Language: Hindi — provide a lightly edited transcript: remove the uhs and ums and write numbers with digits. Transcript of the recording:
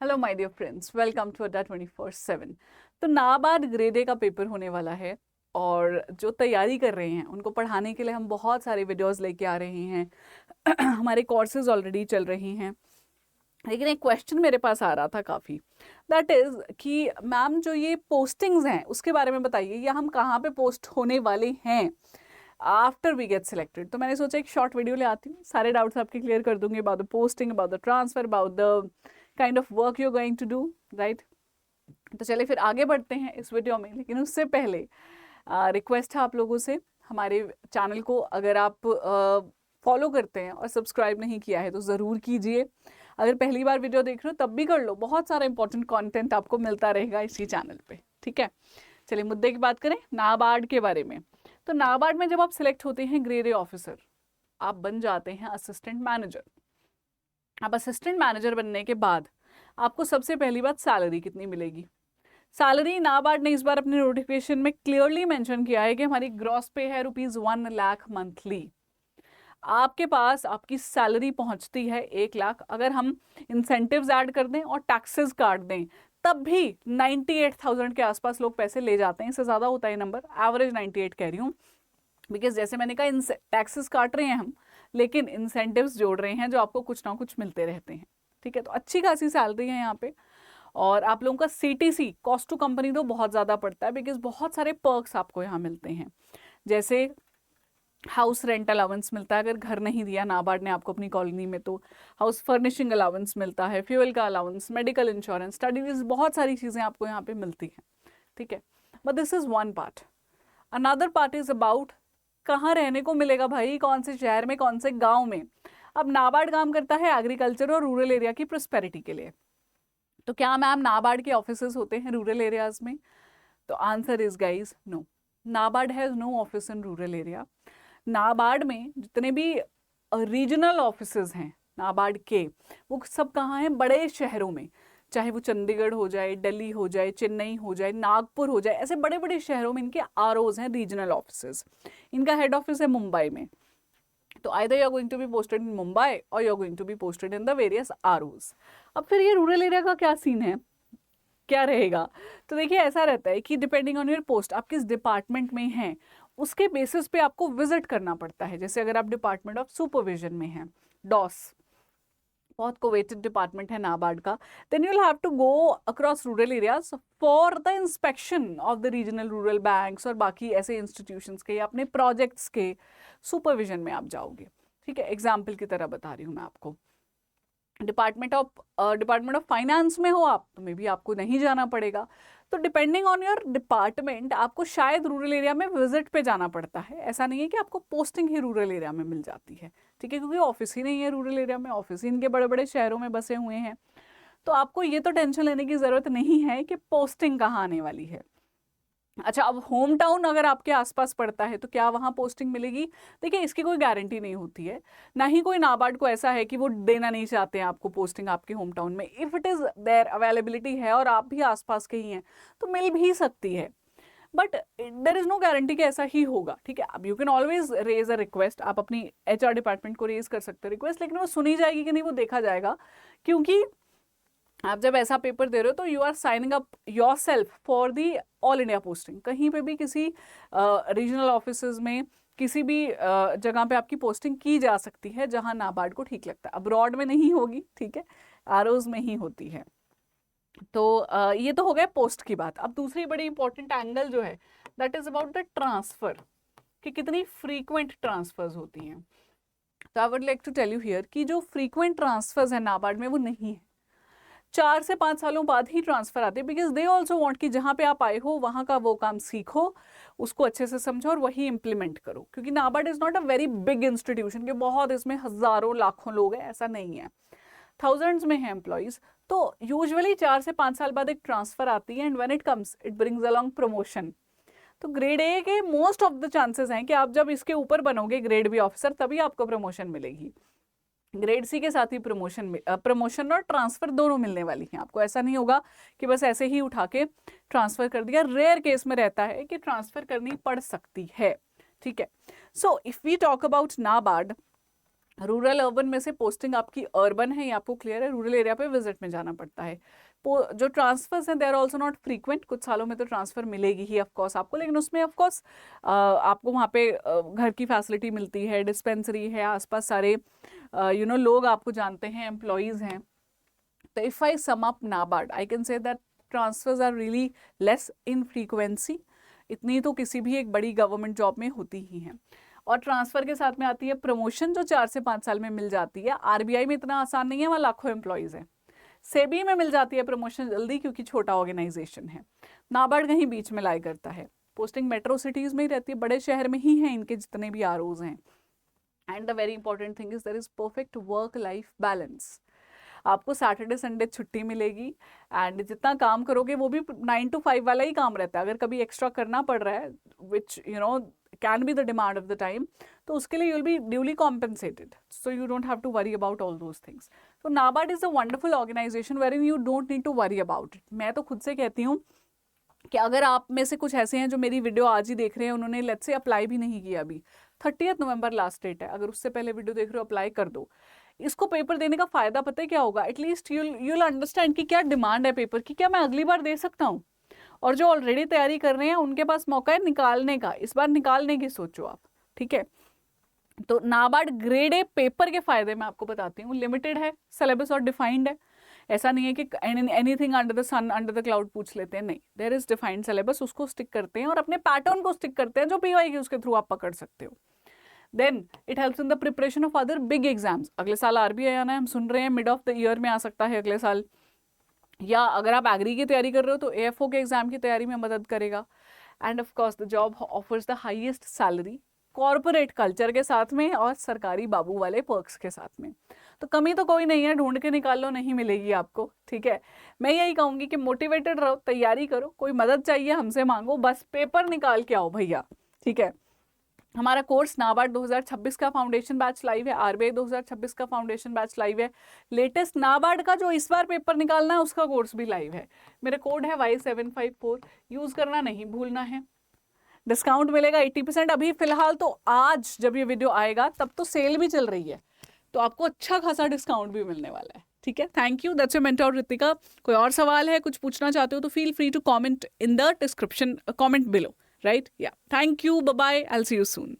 Hello my dear friends, welcome to Adda 24/7। तो नाबार्ड ग्रेड ए का पेपर होने वाला है और जो तैयारी कर रहे हैं उनको पढ़ाने के लिए हम बहुत सारे वीडियोस लेके आ रहे हैं। हमारे कोर्सेज ऑलरेडी चल रही हैं, लेकिन एक क्वेश्चन मेरे पास आ रहा था काफ़ी, दैट इज़ कि मैम जो ये पोस्टिंग्स हैं उसके बारे में बताइए, या हम कहाँ पे पोस्ट होने वाले हैं आफ्टर वी गेट सिलेक्टेड। तो मैंने सोचा एक शॉर्ट वीडियो ले आती हूँ, सारे डाउट्स आपके क्लियर कर दूंगी about the posting, about the transfer, about the kind of work you going to do, right. तो चलिए फिर आगे बढ़ते हैं इस वीडियो में, लेकिन उससे पहले रिक्वेस्ट है आप लोगों से, हमारे चैनल को अगर आप फॉलो करते हैं और सब्सक्राइब नहीं किया है तो ज़रूर कीजिए। अगर पहली बार वीडियो देख रहे हो तब भी कर लो, बहुत सारा इंपॉर्टेंट कंटेंट आपको मिलता रहेगा इसी चैनल पे, ठीक है। चलिए मुद्दे की बात करें, नाबार्ड के बारे में। तो नाबार्ड में जब आप सिलेक्ट होते हैं ग्रेड ए ऑफिसर, आप बन जाते हैं असिस्टेंट मैनेजर। अब असिस्टेंट मैनेजर बनने के बाद आपको सबसे पहली बात सैलरी कितनी मिलेगी। सैलरी नाबार्ड ने इस बार अपने नोटिफिकेशन में क्लियरली मेंशन किया है कि हमारी ग्रॉस पे है ₹1 लाख मंथली। आपके पास आपकी सैलरी पहुंचती है 1 लाख। अगर हम इंसेंटिव्स ऐड कर दें और टैक्सेस काट दें तब भी 98,000 के आसपास लोग पैसे ले जाते हैं। इससे ज़्यादा होता है नंबर, एवरेज 98 कह रही हूँ, बिकॉज जैसे मैंने कहा टैक्सेस काट रहे हैं हम, लेकिन इंसेंटिव्स जोड़ रहे हैं जो आपको कुछ ना कुछ मिलते रहते हैं, ठीक है। तो अच्छी खासी सैलरी है यहाँ पे। और आप लोगों का CTC, कॉस्ट टू कंपनी, तो बहुत ज़्यादा पड़ता है, बिकॉज बहुत सारे पर्क्स आपको यहाँ मिलते हैं। जैसे हाउस रेंट अलाउंस मिलता है, अगर घर नहीं दिया नाबार्ड ने आपको अपनी कॉलोनी में तो हाउस फर्निशिंग अलाउंस मिलता है, फ्यूल का अलाउंस, मेडिकल इंश्योरेंस, स्टडीज, बहुत सारी चीज़ें आपको यहाँ पे मिलती हैं, ठीक है। But this is one part. Another part is about कहाँ रहने को मिलेगा भाई, कौन से शहर में, कौन से गांव में। अब नाबार्ड काम करता है एग्रीकल्चर और रूरल एरिया की प्रोस्पेरिटी के लिए। तो क्या मैम नाबार्ड के ऑफिसेज होते हैं रूरल एरियाज में? तो answer is guys no, NABARD has no office in rural area. NABARD में जितने भी रीजनल ऑफिसेज हैं नाबार्ड के, वो सब कहाँ हैं? बड़े शहरों में, चाहे वो चंडीगढ़ हो जाए, दिल्ली हो जाए, चेन्नई हो जाए, नागपुर हो जाए, ऐसे बड़े बड़े शहरों में इनके ROs हैं, रीजनल ऑफिसेज। इनका हेड ऑफिस है मुंबई में। तो either you are going to be posted in Mumbai और you are going to be posted in the various ROs। अब फिर ये रूरल एरिया का क्या सीन है, क्या रहेगा? तो देखिए ऐसा रहता है कि डिपेंडिंग ऑन योर पोस्ट, आप किस डिपार्टमेंट में हैं उसके बेसिस पे आपको विजिट करना पड़ता है। जैसे अगर आप डिपार्टमेंट ऑफ सुपरविजन में हैं, डॉस, बहुत कोवेटेड डिपार्टमेंट है नाबार्ड का, then you will have to go across rural areas for the inspection of the regional rural banks और बाकी ऐसे इंस्टीट्यूशंस के या अपने प्रोजेक्ट्स के सुपरविजन में आप जाओगे, ठीक है। एग्जाम्पल की तरह बता रही हूँ मैं आपको। डिपार्टमेंट ऑफ फाइनेंस में हो आप तो मे बी आपको नहीं जाना पड़ेगा। तो डिपेंडिंग ऑन योर डिपार्टमेंट आपको शायद रूरल एरिया में विजिट पे जाना पड़ता है। ऐसा नहीं है कि आपको पोस्टिंग ही रूरल एरिया में मिल जाती है, ठीक है, क्योंकि ऑफिस ही नहीं है रूरल एरिया में, ऑफिस ही इनके बड़े बड़े शहरों में बसे हुए हैं। तो आपको ये तो टेंशन लेने की ज़रूरत नहीं है कि पोस्टिंग कहाँ आने वाली है। अच्छा, अब होम टाउन अगर आपके आसपास पड़ता है तो क्या वहाँ पोस्टिंग मिलेगी? देखिए इसकी कोई गारंटी नहीं होती है, ना ही कोई नाबार्ड को ऐसा है कि वो देना नहीं चाहते हैं आपको पोस्टिंग आपके होम टाउन में। If it is there availability है और आप भी आसपास के ही हैं तो मिल भी सकती है, but there is no guarantee कि ऐसा ही होगा, ठीक है। अब you can always raise a request, आप अपनी HR डिपार्टमेंट को रेज कर सकते हो रिक्वेस्ट, लेकिन वो सुनी जाएगी कि नहीं वो देखा जाएगा, क्योंकि आप जब ऐसा पेपर दे रहे हो तो you are signing up yourself for the all India posting. कहीं पे भी किसी रीजनल ऑफिस में किसी भी जगह पे आपकी पोस्टिंग की जा सकती है जहां नाबार्ड को ठीक लगता है। अब्रॉड में नहीं होगी, ठीक है, ROs में ही होती है। तो ये तो हो गया पोस्ट की बात। अब दूसरी बड़ी इंपॉर्टेंट एंगल जो है that is about the transfer, कि कितनी फ्रीक्वेंट ट्रांसफर्स होती हैं। तो I would like to tell you here कि जो फ्रीक्वेंट ट्रांसफर्स है नाबार्ड में वो नहीं है। 4 से 5 सालों बाद ही ट्रांसफर आते हैं, बिकॉज दे ऑल्सो वांट कि जहाँ पे आप आए हो वहाँ का वो काम सीखो, उसको अच्छे से समझो और वही इम्प्लीमेंट करो। क्योंकि NABARD is not a very big institution कि बहुत इसमें हजारों लाखों लोग हैं, ऐसा नहीं है, थाउजेंड्स में है एम्प्लॉयज। तो यूजुअली 4 से 5 साल बाद एक ट्रांसफर आती है, and when it comes it brings along promotion. तो ग्रेड ए के मोस्ट ऑफ द चांसेस हैं कि आप जब इसके ऊपर बनोगे ग्रेड बी ऑफिसर तभी आपको प्रमोशन मिलेगी। ग्रेड सी के साथ ही प्रमोशन और ट्रांसफर दोनों मिलने वाली हैं आपको। ऐसा नहीं होगा कि बस ऐसे ही उठा के ट्रांसफर कर दिया, रेयर केस में रहता है कि ट्रांसफर करनी पड़ सकती है, ठीक है। So if we talk about NABARD, rural urban में से पोस्टिंग आपकी अर्बन है, ये आपको क्लियर है, रूरल एरिया पे विजिट में जाना पड़ता है। जो ट्रांसफर्स हैं they are also not frequent, कुछ सालों में तो ट्रांसफर मिलेगी ही ऑफकोर्स आपको, लेकिन उसमें ऑफकोर्स आपको वहाँ पे घर की फैसिलिटी मिलती है, डिस्पेंसरी है, आसपास सारे लोग आपको जानते हैं, एम्प्लॉयज़ हैं। तो if I sum up NABARD, I can say that transfers are really less in frequency. इतनी तो किसी भी एक बड़ी गवर्नमेंट जॉब में होती ही हैं। और ट्रांसफर के साथ में आती है प्रमोशन, जो 4 से 5 साल में मिल जाती है। आरबीआई में इतना आसान नहीं है, वहाँ लाखों एम्प्लॉयज़ हैं। सेबी में मिल जाती है प्रमोशन जल्दी, क्योंकि छोटा ऑर्गेनाइजेशन है। नाबार्ड कहीं बीच में लाई करता है। पोस्टिंग मेट्रो सिटीज़ में ही रहती है, बड़े शहर में ही हैं इनके जितने भी आरओज़ हैं। And the very important thing is there is perfect work life balance. आपको सैटरडे संडे छुट्टी मिलेगी, एंड जितना काम करोगे वो भी 9 to 5 वाला ही काम रहता है। अगर कभी एक्स्ट्रा करना पड़ रहा है, which can be the demand of the time, तो उसके लिए you will be duly compensated, so you don't have to worry about all those things. तो NABARD is a wonderful organisation wherein you don't need to worry about it. मैं तो खुद से कहती हूँ कि अगर आप में से कुछ ऐसे हैं जो मेरी वीडियो आज ही देख रहे हैं, उन्होंने लेट्स से अप्लाई भी नहीं किया, अभी 30 नवंबर लास्ट डेट है, अगर उससे पहले वीडियो देख रहे हो अप्लाई कर दो। इसको पेपर देने का फायदा पता है क्या होगा, एटलीस्ट यूल अंडरस्टैंड कि क्या डिमांड है पेपर की, क्या मैं अगली बार दे सकता हूँ। और जो ऑलरेडी तैयारी कर रहे हैं उनके पास मौका है निकालने का, इस बार निकालने की सोचो आप, ठीक है। तो नाबार्ड ग्रेड ए पेपर के फायदे मैं आपको बताती हूँ। लिमिटेड है सिलेबस और डिफाइंड है, ऐसा नहीं है कि anything under the sun under the cloud पूछ लेते हैं, नहीं, देयर इज डिफाइंड सिलेबस, उसको स्टिक करते हैं और अपने पैटर्न को स्टिक करते हैं, जो PYQ के थ्रू आप पकड़ सकते हो। Then it helps in the preparation of other big exams. अगले साल आरबीआई आना है, हम सुन रहे हैं मिड ऑफ द ईयर में आ सकता है अगले साल, या अगर आप एग्री की तैयारी कर रहे हो तो AFO के एग्जाम की तैयारी में मदद करेगा। End of course the job offers the highest salary, corporate culture के साथ में और सरकारी बाबू वाले पर्क्स के साथ में। तो कमी तो कोई नहीं है, ढूंढ के निकाल लो, नहीं मिलेगी आपको, ठीक है। मैं यही कहूँगी कि मोटिवेटेड रहो, तैयारी करो, कोई मदद चाहिए हमसे मांगो, बस पेपर निकाल के आओ भैया, ठीक है। हमारा कोर्स नाबार्ड 2026 का फाउंडेशन बैच लाइव है, आरबीआई 2026 का फाउंडेशन बैच लाइव है, लेटेस्ट नाबार्ड का जो इस बार पेपर निकालना है उसका कोर्स भी लाइव है। मेरा कोड है Y754, यूज़ करना नहीं भूलना है। डिस्काउंट मिलेगा 80%। अभी फिलहाल तो आज जब ये वीडियो आएगा तब तो सेल भी चल रही है, तो आपको अच्छा खासा डिस्काउंट भी मिलने वाला है, ठीक है। Thank you, that's your mentor Ritika. कोई और सवाल है, कुछ पूछना चाहते हो तो feel free to comment in the description, comment below, right? Yeah. Thank you. Bye-bye. I'll see you soon.